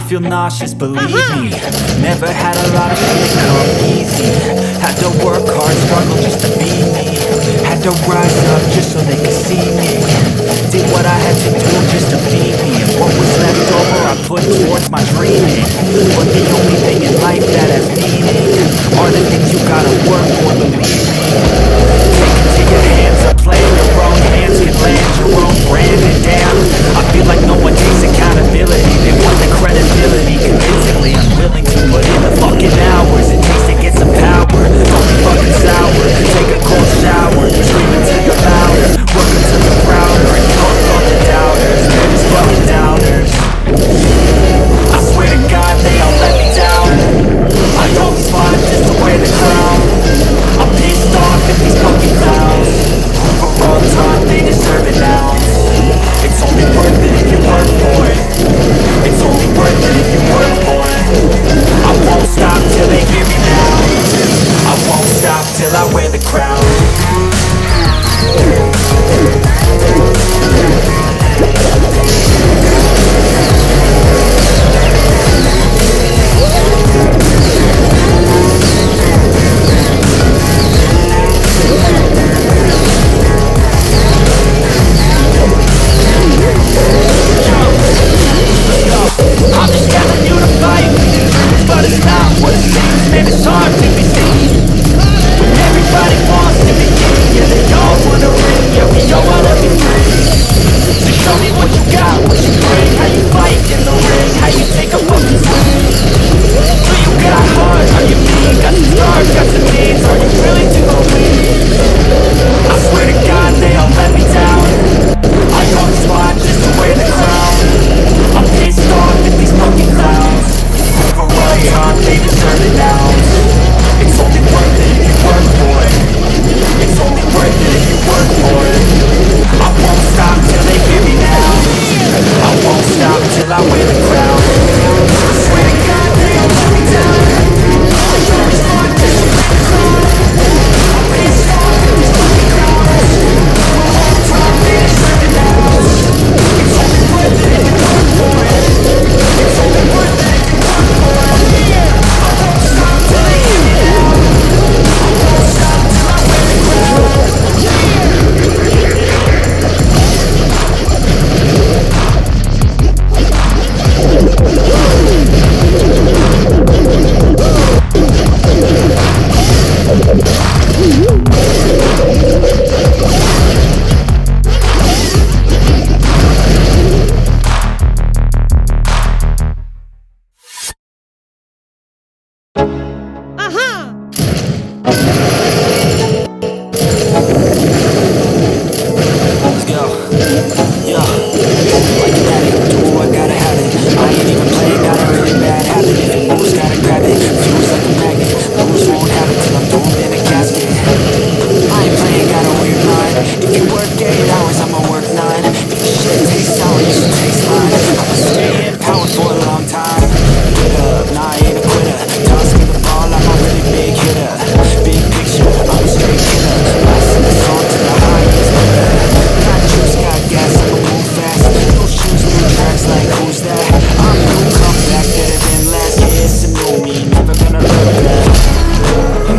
feel nauseous, believe me. Never had a lot of shit come easy. Had to work hard, struggle just to be me. Had to rise up just so they could see me. Did what I had to do just to feed me. And what was left over I put towards my dreaming. But the only thing in life that has meaning are the things you gotta work for, believe me. Take it to your hands and play your own hands can land your own brand. And damn, I feel like no one takes accountability. They want the credibility, convincingly unwilling to put in the fucking hours it takes to get some power. Don't be fucking sour, take a cold shower, scream until you're louder, work until you're prouder, and fuck all the doubters. They're just fucking doubters. I swear to God they all let me down. I always wanted just to wear the crown. I'm pissed off at these fucking clowns. For all time they deserve it now. It's only worth it if you work for it. It's only worth it if you work for it. I won't stop till they hear me now. I won't stop till I wear the crown. I'm just telling you to fight, but it's not what it seems, man, it's hard to be seen. When everybody wants to be king, yeah, they all wanna ring, yeah, we all wanna be free. So show me what you got, what you bring, how you fight in the ring, how you take a fucking swing. Do you got heart, are you mean, got some scars, got some needs, are you really too complete? I swear to God they all let me down. I always fought just to wear the crown. I'm pissed off at these fucking clowns. For all time they deserve it now. It's only worth it if you work for it. It's only worth it if you work for it. I won't stop till they hear me now. I won't stop till I wear the crown. I swear to God they all let me down. I always fought just to wear the crown. I'm pissed off at these fucking clowns. For all time they deserve it now. It's only worth it if you work for it. It's only worth it if you work for it. I won't stop till they hear me now. I won't stop till I wear the crown.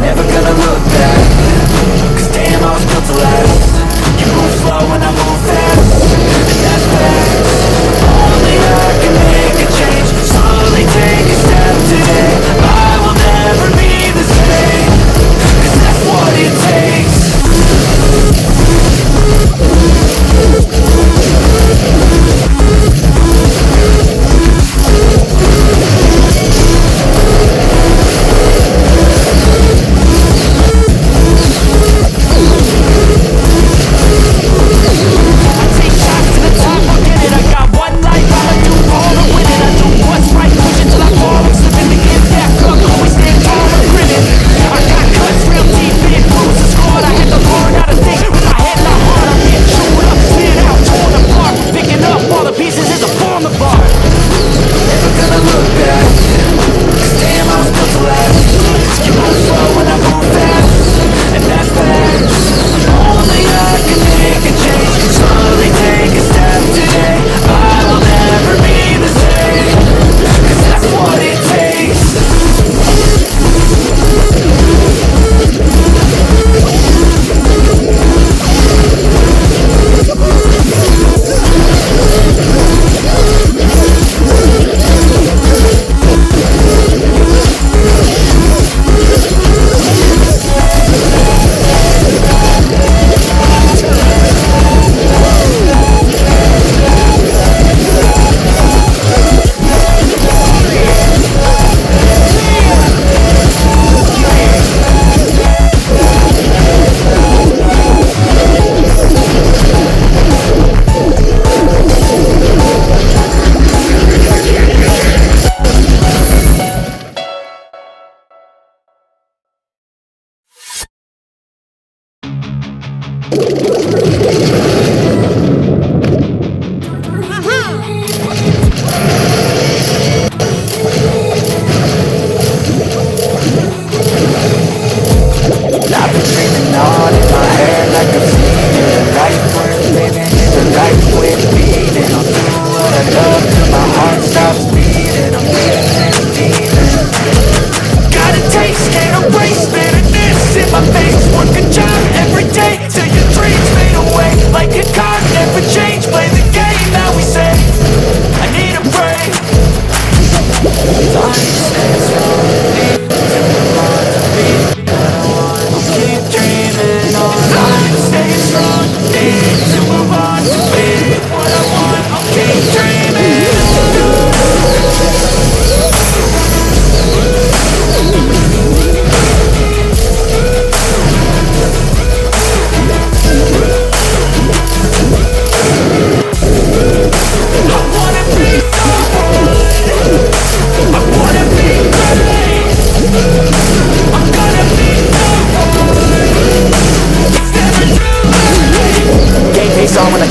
Never gonna look back, 'cause damn I was built to last. You move slow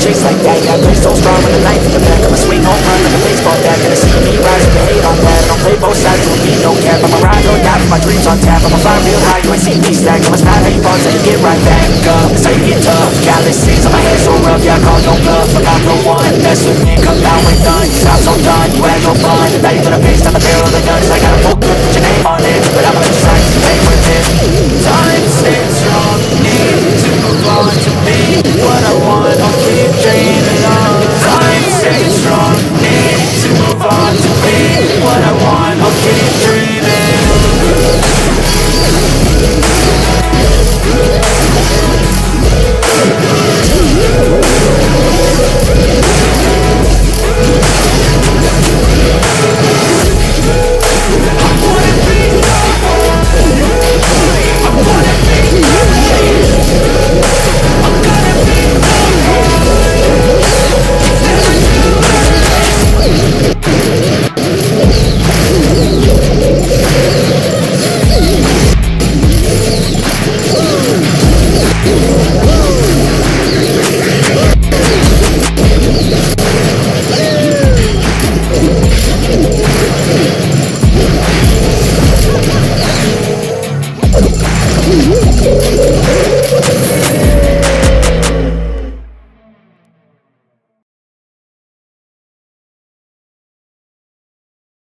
chase like that. Yeah, I play so strong with a knife in the back. I'ma swing home run like a baseball bat. Gonna see me rise with the hate on that. I don't play both sides, doing me no cap. I'ma ride or die for my dreams on tap. I'ma fly real high, you ain't seen me stack. I'ma start how you fall, so you get right back up. That's how you get tough. Calluses on my hands so rough, yeah I call no bluff. But I'm the one, mess with me, come down when done. Stop so done, you had no fun. Now you gonna face, I'm a barrel of the guns. I got a full clip, put your name on it. But I'ma decide to pay with it. Time stands strong, need to move on to be what I want.